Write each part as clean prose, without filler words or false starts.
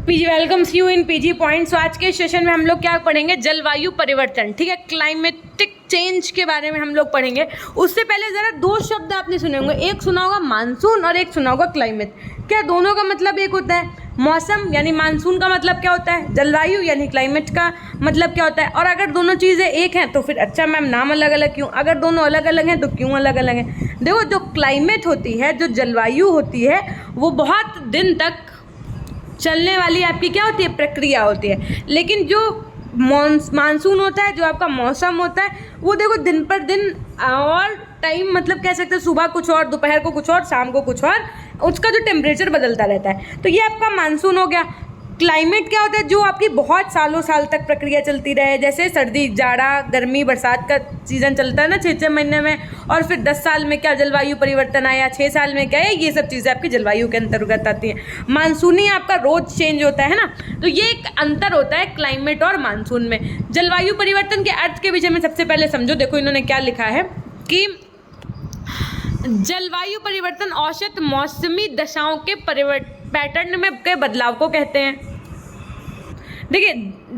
PG welcomes you in PG points. आज के session में हम लोग क्या पढ़ेंगे, जलवायु परिवर्तन, ठीक है, क्लाइमेटिक चेंज के बारे में हम लोग पढ़ेंगे। उससे पहले ज़रा दो शब्द आपने सुने होंगे, एक सुना होगा मानसून और एक सुना होगा क्लाइमेट। क्या दोनों का मतलब एक होता है? मौसम यानी मानसून का मतलब क्या होता है? जलवायु यानी क्लाइमेट का मतलब क्या होता है? और अगर दोनों चीज़ें एक हैं तो फिर अच्छा मैम नाम अलग अलग क्यों? अगर दोनों अलग अलग हैं तो क्यों अलग अलग हैं? देखो, जो क्लाइमेट होती है, जो जलवायु होती है, वो बहुत दिन तक चलने वाली आपकी क्या होती है, प्रक्रिया होती है। लेकिन जो मानसून होता है, जो आपका मौसम होता है, वो देखो दिन पर दिन और टाइम, मतलब कह सकते हैं सुबह कुछ और, दोपहर को कुछ और, शाम को कुछ और, उसका जो टेम्परेचर बदलता रहता है। तो ये आपका मानसून हो गया। क्लाइमेट क्या होता है? जो आपकी बहुत सालों साल तक प्रक्रिया चलती रहे, जैसे सर्दी, जाड़ा, गर्मी, बरसात का सीज़न चलता है ना 6-6 महीने में, और फिर 10 साल में क्या जलवायु परिवर्तन आया, 6 साल में क्या है, ये सब चीज़ें आपकी जलवायु के अंतर्गत आती हैं। मानसूनी आपका रोज चेंज होता है ना, तो ये एक अंतर होता है क्लाइमेट और मानसून में। जलवायु परिवर्तन के अर्थ के विषय में सबसे पहले समझो। देखो इन्होंने क्या लिखा है कि जलवायु परिवर्तन औसत मौसमी दशाओं के पैटर्न में के बदलाव को कहते हैं। देखिए,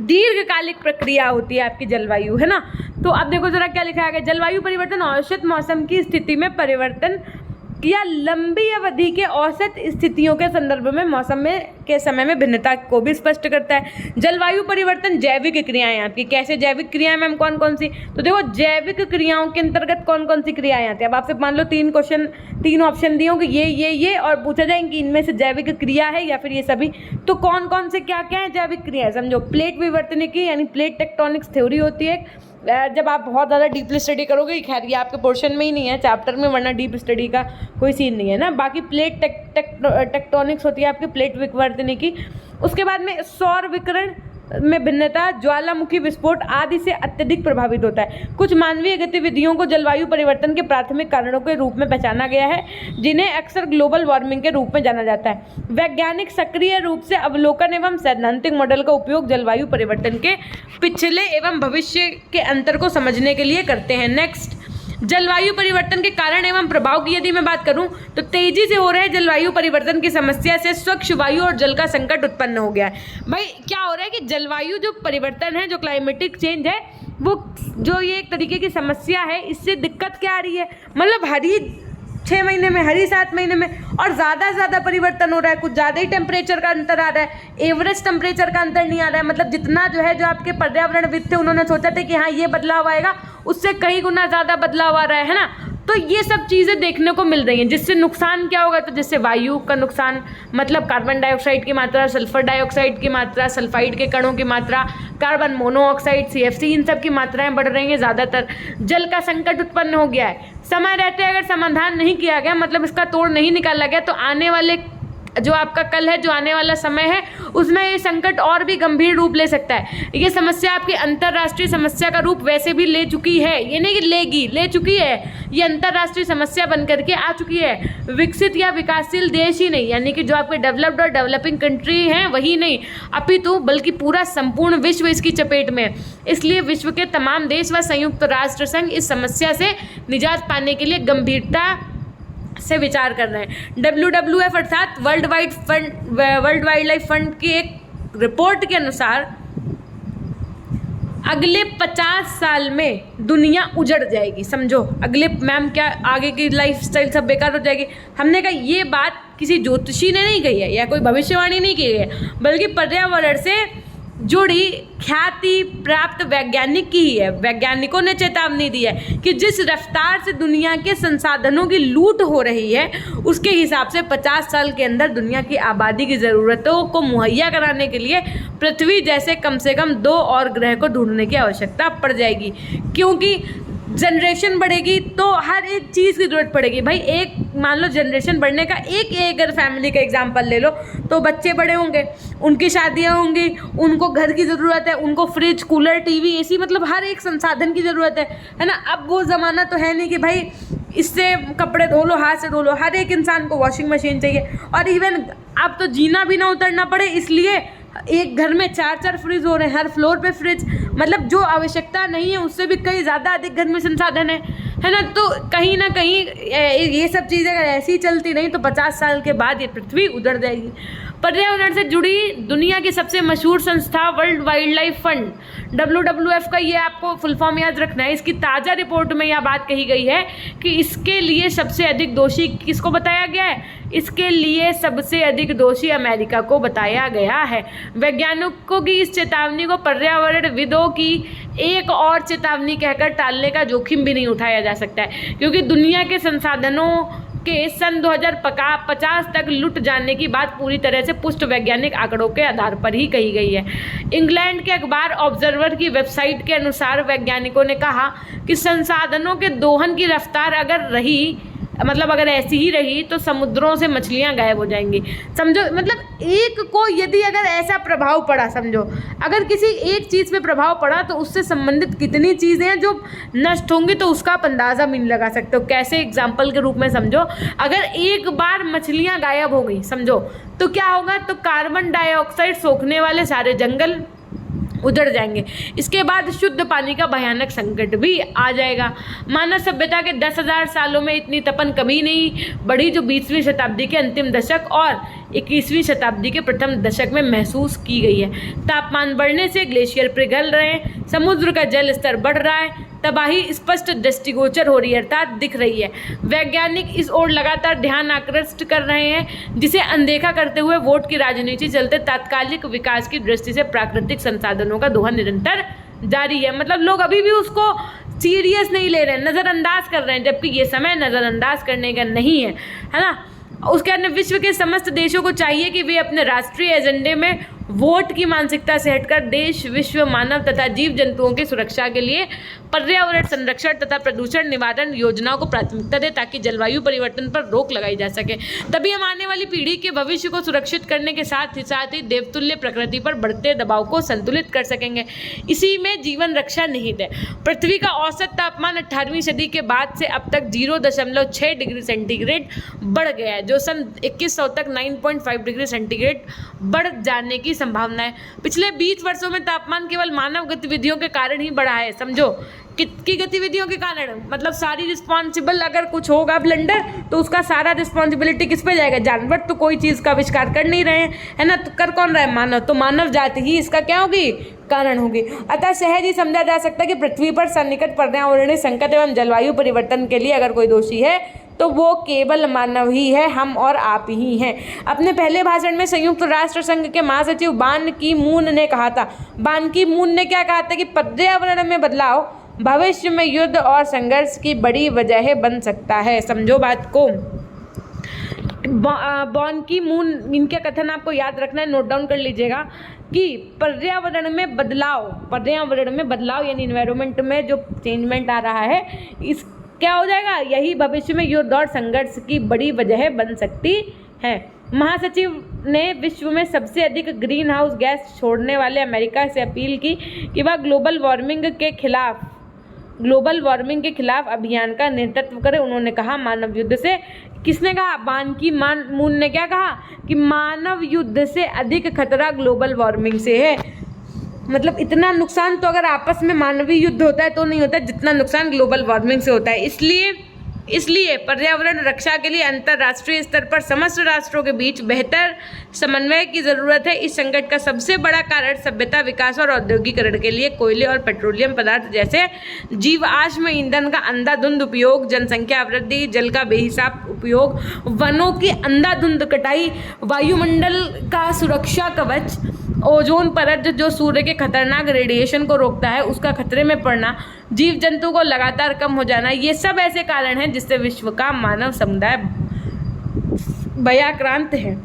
दीर्घकालिक प्रक्रिया होती है आपकी जलवायु, है ना। तो अब देखो जरा क्या लिखा है, जलवायु परिवर्तन औसत मौसम की स्थिति में परिवर्तन या लंबी अवधि के औसत स्थितियों के संदर्भ में मौसम में के समय में भिन्नता को भी स्पष्ट करता है। जलवायु परिवर्तन जैविक क्रियाएं आपकी, कैसे जैविक क्रियाएं मैम, कौन कौन सी? तो देखो, जैविक क्रियाओं के अंतर्गत कौन कौन सी क्रियाएं आती है। अब आपसे मान लो 3 ऑप्शन दिए होंगे, ये और पूछा जाए कि इनमें से जैविक क्रिया है या फिर ये सभी, तो कौन कौन से क्या क्या है जैविक क्रिया? समझो, प्लेट विवर्तनिकी यानी प्लेट टेक्टोनिक्स थ्योरी होती है। जब आप बहुत ज़्यादा डीपली स्टडी करोगे, खैर ये आपके पोर्शन में ही नहीं है चैप्टर में, वरना डीप स्टडी का कोई सीन नहीं है ना। बाकी प्लेट टेक्टोनिक्स होती है आपकी, प्लेट विवर्तनिकी। उसके बाद में सौर विकिरण में भिन्नता, ज्वालामुखी विस्फोट आदि से अत्यधिक प्रभावित होता है। कुछ मानवीय गतिविधियों को जलवायु परिवर्तन के प्राथमिक कारणों के रूप में पहचाना गया है, जिन्हें अक्सर ग्लोबल वार्मिंग के रूप में जाना जाता है। वैज्ञानिक सक्रिय रूप से अवलोकन एवं सैद्धांतिक मॉडल का उपयोग जलवायु परिवर्तन के पिछले एवं भविष्य के अंतर को समझने के लिए करते हैं। नेक्स्ट, जलवायु परिवर्तन के कारण एवं प्रभाव की यदि मैं बात करूं तो तेजी से हो रहे जलवायु परिवर्तन की समस्या से स्वच्छ वायु और जल का संकट उत्पन्न हो गया है। भाई क्या हो रहा है कि जलवायु जो परिवर्तन है, जो क्लाइमेटिक चेंज है, वो जो ये एक तरीके की समस्या है, इससे दिक्कत क्या आ रही है, मतलब हर ही 6 महीने में, हर ही 7 महीने में और ज़्यादा से ज़्यादा परिवर्तन हो रहा है। कुछ ज़्यादा ही टेम्परेचर का अंतर आ रहा है, एवरेज टेम्परेचर का अंतर नहीं आ रहा है। मतलब जितना जो है, जो आपके पर्यावरणविद थे उन्होंने सोचा था कि हाँ ये बदलाव आएगा, उससे कई गुना ज़्यादा बदलाव आ रहा है ना। तो ये सब चीज़ें देखने को मिल रही हैं, जिससे नुकसान क्या होगा, तो जिससे वायु का नुकसान, मतलब कार्बन डाइऑक्साइड की मात्रा, सल्फर डाइऑक्साइड की मात्रा, सल्फाइड के कणों की मात्रा, कार्बन मोनोऑक्साइड, CFC, इन सब की मात्राएं बढ़ रही हैं ज़्यादातर। जल का संकट उत्पन्न हो गया है। समय रहते अगर समाधान नहीं किया गया, मतलब इसका तोड़ नहीं निकाला गया, तो आने वाले जो आपका कल है, जो आने वाला समय है, उसमें ये संकट और भी गंभीर रूप ले सकता है। ये समस्या आपकी अंतर्राष्ट्रीय समस्या का रूप वैसे भी ले चुकी है, ये नहीं कि लेगी, ले चुकी है। ये अंतर्राष्ट्रीय समस्या बन करके आ चुकी है। विकसित या विकासशील देश ही नहीं, यानी कि जो आपके डेवलप्ड और डेवलपिंग कंट्री हैं वही नहीं, अपितु बल्कि पूरा संपूर्ण विश्व इसकी चपेट में है। इसलिए विश्व के तमाम देश व संयुक्त राष्ट्र संघ इस समस्या से निजात पाने के लिए गंभीरता से विचार कर रहे हैं। WWF अर्थात वर्ल्ड वाइल्ड लाइफ फंड की एक रिपोर्ट के अनुसार अगले 50 साल में दुनिया उजड़ जाएगी। समझो, अगले मैम क्या, आगे की लाइफस्टाइल सब बेकार हो जाएगी। हमने कहा ये बात किसी ज्योतिषी ने नहीं कही है या कोई भविष्यवाणी नहीं की है, बल्कि पर्यावरण से जुड़ी ख्याति प्राप्त वैज्ञानिक की ही है। वैज्ञानिकों ने चेतावनी दी है कि जिस रफ्तार से दुनिया के संसाधनों की लूट हो रही है, उसके हिसाब से 50 साल के अंदर दुनिया की आबादी की ज़रूरतों को मुहैया कराने के लिए पृथ्वी जैसे कम से कम 2 और ग्रह को ढूंढने की आवश्यकता पड़ जाएगी। क्योंकि जनरेशन बढ़ेगी तो हर एक चीज़ की ज़रूरत पड़ेगी। भाई एक मान लो जनरेशन बढ़ने का, एक अगर फैमिली का एग्जांपल ले लो, तो बच्चे बड़े होंगे, उनकी शादियां होंगी, उनको घर की ज़रूरत है, उनको फ्रिज, कूलर, टीवी, एसी, मतलब हर एक संसाधन की ज़रूरत है ना। अब वो ज़माना तो है नहीं कि भाई इससे कपड़े धो लो, हाथ से धो लो। हर एक इंसान को वॉशिंग मशीन चाहिए, और इवन अब तो जीना भी ना उतरना पड़े, इसलिए एक घर में 4-4 फ्रिज हो रहे हैं, हर फ्लोर पे फ्रिज। मतलब जो आवश्यकता नहीं है उससे भी कई ज़्यादा अधिक घर में संसाधन है। है ना। तो कहीं ना कहीं ये सब चीज़ें अगर ऐसी ही चलती रही तो 50 साल के बाद ये पृथ्वी उजड़ जाएगी। पर्यावरण से जुड़ी दुनिया की सबसे मशहूर संस्था world wild life fund WWF का, ये आपको फुल फॉर्म याद रखना है, इसकी ताज़ा रिपोर्ट में यह बात कही गई है कि इसके लिए सबसे अधिक दोषी किसको बताया गया है? इसके लिए सबसे अधिक दोषी अमेरिका को बताया गया है। वैज्ञानिकों की इस चेतावनी को पर्यावरणविदों की एक और चेतावनी कहकर टालने का जोखिम भी नहीं उठाया जा सकता है, क्योंकि दुनिया के संसाधनों के सन 2050 तक लुट जाने की बात पूरी तरह से पुष्ट वैज्ञानिक आंकड़ों के आधार पर ही कही गई है। इंग्लैंड के अखबार ऑब्जर्वर की वेबसाइट के अनुसार वैज्ञानिकों ने कहा कि संसाधनों के दोहन की रफ्तार अगर ऐसी ही रही तो समुद्रों से मछलियां गायब हो जाएंगी। समझो, मतलब एक को यदि अगर ऐसा प्रभाव पड़ा, समझो अगर किसी एक चीज़ पे प्रभाव पड़ा तो उससे संबंधित कितनी चीज़ें हैं जो नष्ट होंगी, तो उसका आप अंदाज़ा भी नहीं लगा सकते हो। कैसे? एग्जाम्पल के रूप में समझो, अगर एक बार मछलियां गायब हो गई, समझो, तो क्या होगा? तो कार्बन डाइऑक्साइड सोखने वाले सारे जंगल उजड़ जाएंगे। इसके बाद शुद्ध पानी का भयानक संकट भी आ जाएगा। मानव सभ्यता के 10,000 सालों में इतनी तपन कभी नहीं बढ़ी जो 20वीं शताब्दी के अंतिम दशक और 21वीं शताब्दी के प्रथम दशक में महसूस की गई है। तापमान बढ़ने से ग्लेशियर पिघल रहे हैं, समुद्र का जल स्तर बढ़ रहा है, तबाही स्पष्ट दृष्टिगोचर हो रही है, अर्थात दिख रही है। वैज्ञानिक इस ओर लगातार ध्यान आकृष्ट कर रहे हैं, जिसे अनदेखा करते हुए वोट की राजनीति चलते तात्कालिक विकास की दृष्टि से प्राकृतिक संसाधनों का दोहन निरंतर जारी है। मतलब लोग अभी भी उसको सीरियस नहीं ले रहे हैं, नज़रअंदाज कर रहे हैं, जबकि ये समय नज़रअंदाज करने का नहीं है ना। उसके अन्य विश्व के समस्त देशों को चाहिए कि वे अपने राष्ट्रीय एजेंडे में वोट की मानसिकता से हटकर देश, विश्व, मानव तथा जीव जंतुओं की सुरक्षा के लिए पर्यावरण संरक्षण तथा प्रदूषण निवारण योजनाओं को प्राथमिकता दे, ताकि जलवायु परिवर्तन पर रोक लगाई जा सके। तभी हम आने वाली पीढ़ी के भविष्य को सुरक्षित करने के साथ ही देवतुल्य प्रकृति पर बढ़ते दबाव को संतुलित कर सकेंगे। इसी में जीवन रक्षा निहित है। पृथ्वी का औसत तापमान 18वीं सदी के बाद से अब तक 0.6 डिग्री सेंटीग्रेड बढ़ गया है, जो सन 2100 तक 9.5 डिग्री सेंटीग्रेड बढ़ जाने की संभावना है। पिछले 20 वर्षों में तापमान केवल मानव गतिविधियों के कारण ही बढ़ा है। समझो, कितनी गतिविधियों के कारण, मतलब सारी रिस्पॉन्सिबल अगर कुछ होगा ब्लंडर तो उसका सारा रिस्पॉन्सिबिलिटी किस पे जाएगा? जानवर तो कोई चीज़ का आविष्कार कर नहीं रहे हैं, है ना, तो कर कौन रहा है? मानव। तो मानव जाति ही इसका क्या होगी? कारण होगी। अतः सहज ही समझा जा सकता है कि पृथ्वी पर सन्निकट पर्यावरणीय संकट एवं जलवायु परिवर्तन के लिए अगर कोई दोषी है तो वो केवल मानव ही है, हम और आप ही हैं। अपने पहले भाषण में संयुक्त राष्ट्र संघ के महासचिव बान की मून ने कहा था, बान की मून ने क्या कहा था कि पर्यावरण में बदलाव भविष्य में युद्ध और संघर्ष की बड़ी वजह बन सकता है। समझो बात को। बॉन की मून, इनका कथन आपको याद रखना है, नोट डाउन कर लीजिएगा कि पर्यावरण में बदलाव यानी इन्वायरमेंट में जो चेंजमेंट आ रहा है, इस क्या हो जाएगा? यही भविष्य में युद्ध और संघर्ष की बड़ी वजह बन सकती है। महासचिव ने विश्व में सबसे अधिक ग्रीन हाउस गैस छोड़ने वाले अमेरिका से अपील की कि वह ग्लोबल वार्मिंग के खिलाफ अभियान का नेतृत्व करे। उन्होंने कहा, मानव युद्ध से, किसने कहा? बान की मून ने क्या कहा कि मानव युद्ध से अधिक खतरा ग्लोबल वार्मिंग से है। मतलब इतना नुकसान तो अगर आपस में मानवीय युद्ध होता है तो नहीं होता है जितना नुकसान ग्लोबल वार्मिंग से होता है। इसलिए पर्यावरण रक्षा के लिए अंतर्राष्ट्रीय स्तर पर समस्त राष्ट्रों के बीच बेहतर समन्वय की ज़रूरत है। इस संकट का सबसे बड़ा कारण सभ्यता विकास और औद्योगिकरण के लिए कोयले और पेट्रोलियम पदार्थ जैसे जीवाश्म ईंधन का अंधाधुंध उपयोग, जनसंख्या वृद्धि, जल का बेहिसाब उपयोग, वनों की अंधाधुंध कटाई, वायुमंडल का सुरक्षा कवच, ओजोन परत जो सूर्य के खतरनाक रेडिएशन को रोकता है, उसका खतरे में पड़ना, जीव जंतु को लगातार कम हो जाना, ये सब ऐसे कारण हैं जिससे विश्व का मानव समुदाय भयाक्रांत है।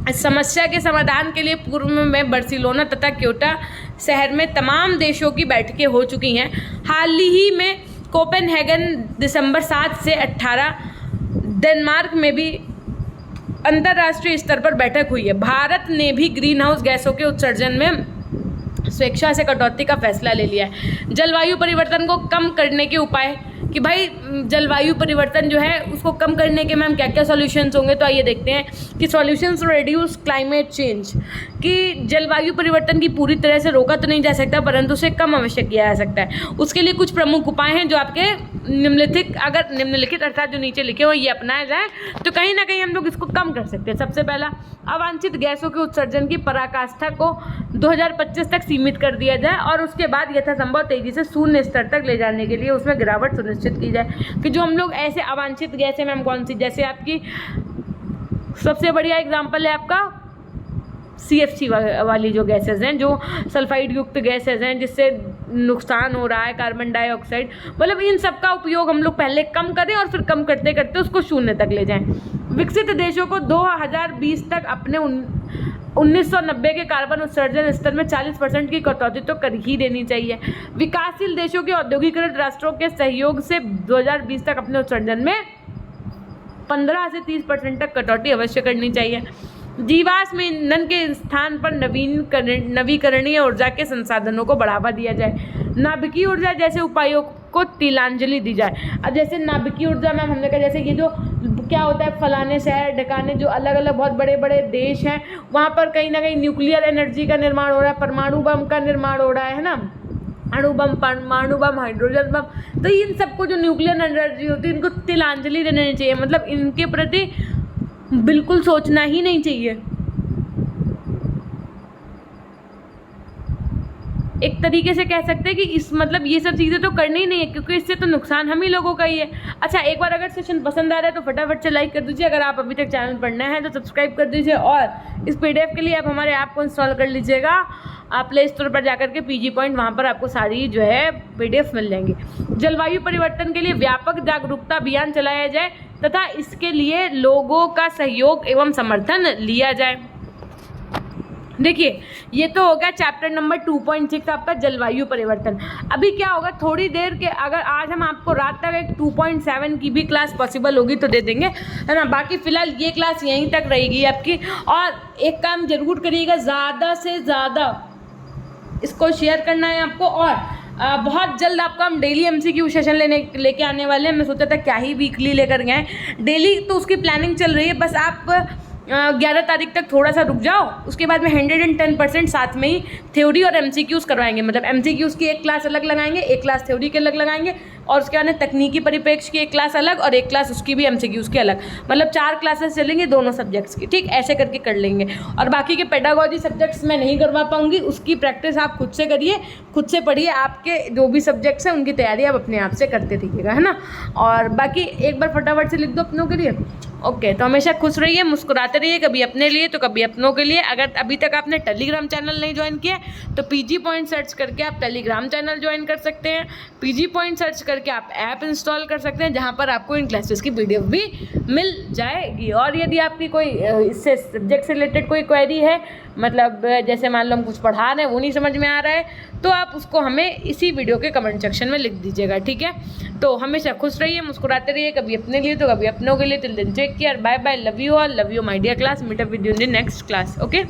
इस समस्या के समाधान के लिए पूर्व में बार्सिलोना तथा क्योटो शहर में तमाम देशों की बैठकें हो चुकी हैं। हाल ही में कोपेनहेगन दिसंबर 7 से 18, डेनमार्क में भी अंतर्राष्ट्रीय स्तर पर बैठक हुई है। भारत ने भी ग्रीन हाउस गैसों के उत्सर्जन में स्वेच्छा से कटौती का फैसला ले लिया है। जलवायु परिवर्तन को कम करने के उपाय कि भाई जलवायु परिवर्तन जो है उसको कम करने के मैम क्या क्या सॉल्यूशंस होंगे। तो आइए देखते हैं कि solutions to reduce climate change, कि जलवायु परिवर्तन की पूरी तरह से रोका तो नहीं जा सकता परंतु उसे कम अवश्य किया जा सकता है। उसके लिए कुछ प्रमुख उपाय हैं जो आपके निम्नलिखित अर्थात जो नीचे लिखे हो ये अपनाया जाए तो कहीं ना कहीं हम लोग इसको कम कर सकते हैं। सबसे पहला, अवांछित गैसों के उत्सर्जन की पराकाष्ठा को 2025 तक सीमित कर दिया जाए और उसके बाद यथासंभव तेजी से शून्य स्तर तक ले जाने के लिए उसमें गिरावट सुनिश्चित की जाए। कि जो हम लोग ऐसे अवांछित गैसें मैम कौन सी, जैसे आपकी सबसे बढ़िया एग्जाम्पल है आपका CFC वाली जो गैसेज हैं, जो सल्फाइड युक्त गैसेज हैं जिससे नुकसान हो रहा है, कार्बन डाइऑक्साइड, मतलब इन सब का उपयोग हम लोग पहले कम करें और फिर कम करते करते उसको शून्य तक ले जाएं। विकसित देशों को 2020 तक अपने 1990 के कार्बन उत्सर्जन स्तर में 40% की कटौती तो कर ही देनी चाहिए। विकासशील देशों के औद्योगिकृत राष्ट्रों के सहयोग से 2020 तक अपने उत्सर्जन में 15 से 30% तक कटौती अवश्य करनी चाहिए। जीवाश्म ईंधन के स्थान पर नवीकरणीय ऊर्जा के संसाधनों को बढ़ावा दिया जाए। नाभिकीय ऊर्जा जैसे उपायों को तिलांजलि दी जाए। अब जैसे नाभिकीय ऊर्जा मैम हमने कहा, जैसे ये जो क्या होता है, फलाने शहर ढकाने जो अलग अलग बहुत बड़े बड़े देश हैं वहाँ पर कहीं ना कहीं न्यूक्लियर एनर्जी का निर्माण हो रहा है, परमाणु बम का निर्माण हो रहा है ना, अणु बम, परमाणु बम, हाइड्रोजन बम। तो इन सबको जो न्यूक्लियर एनर्जी होती है इनको तिलांजलि देनी चाहिए, मतलब इनके प्रति बिल्कुल सोचना ही नहीं चाहिए। एक तरीके से कह सकते हैं कि इस मतलब ये सब चीज़ें तो करनी ही नहीं है क्योंकि इससे तो नुकसान हम ही लोगों का ही है। अच्छा, एक बार अगर सेशन पसंद आ रहा है तो फटाफट से लाइक कर दीजिए। अगर आप अभी तक चैनल पर नए हैं तो सब्सक्राइब कर दीजिए और इस PDF के लिए आप हमारे ऐप को इंस्टॉल कर लीजिएगा। आप प्ले स्टोर पर जाकर के PG पॉइंट, वहाँ पर आपको सारी जो है PDF मिल जाएंगी। जलवायु परिवर्तन के लिए व्यापक जागरूकता अभियान चलाया जाए तथा इसके लिए लोगों का सहयोग एवं समर्थन लिया जाए। देखिए, ये तो होगा चैप्टर नंबर 2.6 आपका जलवायु परिवर्तन। अभी क्या होगा, थोड़ी देर के अगर आज हम आपको रात तक एक 2.7 की भी क्लास पॉसिबल होगी तो दे देंगे, है ना। बाकी फ़िलहाल ये क्लास यहीं तक रहेगी आपकी। और एक काम ज़रूर करिएगा, ज़्यादा से ज़्यादा इसको शेयर करना है आपको। और बहुत जल्द आपका हम डेली MCQ सेशन लेके आने वाले हैं। मैं सोचा था क्या ही वीकली लेकर गए, डेली तो उसकी प्लानिंग चल रही है। बस आप 11 तारीख तक थोड़ा सा रुक जाओ, उसके बाद में 110% साथ में ही थ्योरी और MCQs करवाएंगे। मतलब MCQs की एक क्लास अलग लगाएंगे, एक क्लास थ्योरी के अलग लगाएंगे और उसके बाद तकनीकी परिप्रेक्ष्य की एक क्लास अलग और एक क्लास उसकी भी MCQs की अलग। मतलब 4 क्लासेस चलेंगी दोनों सब्जेक्ट्स की, ठीक, ऐसे करके कर लेंगे। और बाकी के पेडागोजी सब्जेक्ट्स मैं नहीं करवा पाऊँगी, उसकी प्रैक्टिस आप खुद से करिए, खुद से पढ़िए। आपके जो भी सब्जेक्ट्स हैं उनकी तैयारी आप अपने आप से करते रहिएगा, है ना। और बाकी एक बार फटाफट से लिख दो अपनों के लिए। ओके, तो हमेशा खुश रहिए, मुस्कुराते रहिए, कभी अपने लिए तो कभी अपनों के लिए। अगर अभी तक आपने टेलीग्राम चैनल नहीं ज्वाइन किया तो PG पॉइंट सर्च करके आप टेलीग्राम चैनल ज्वाइन कर सकते हैं। PG पॉइंट सर्च करके आप ऐप इंस्टॉल कर सकते हैं जहां पर आपको इन क्लासेस की PDF भी मिल जाएगी। और यदि आपकी कोई इससे सब्जेक्ट से रिलेटेड कोई क्वेरी है, मतलब जैसे मान लो हम कुछ पढ़ा रहे हैं वो नहीं समझ में आ रहा है, तो आप उसको हमें इसी वीडियो के कमेंट सेक्शन में लिख दीजिएगा, ठीक है। तो हमेशा खुश रहिए, मुस्कुराते रहिए, कभी अपने लिए तो कभी अपनों के लिए। Till then take care, bye bye, love you all, love you my dear class, meet up with you in the next class, okay.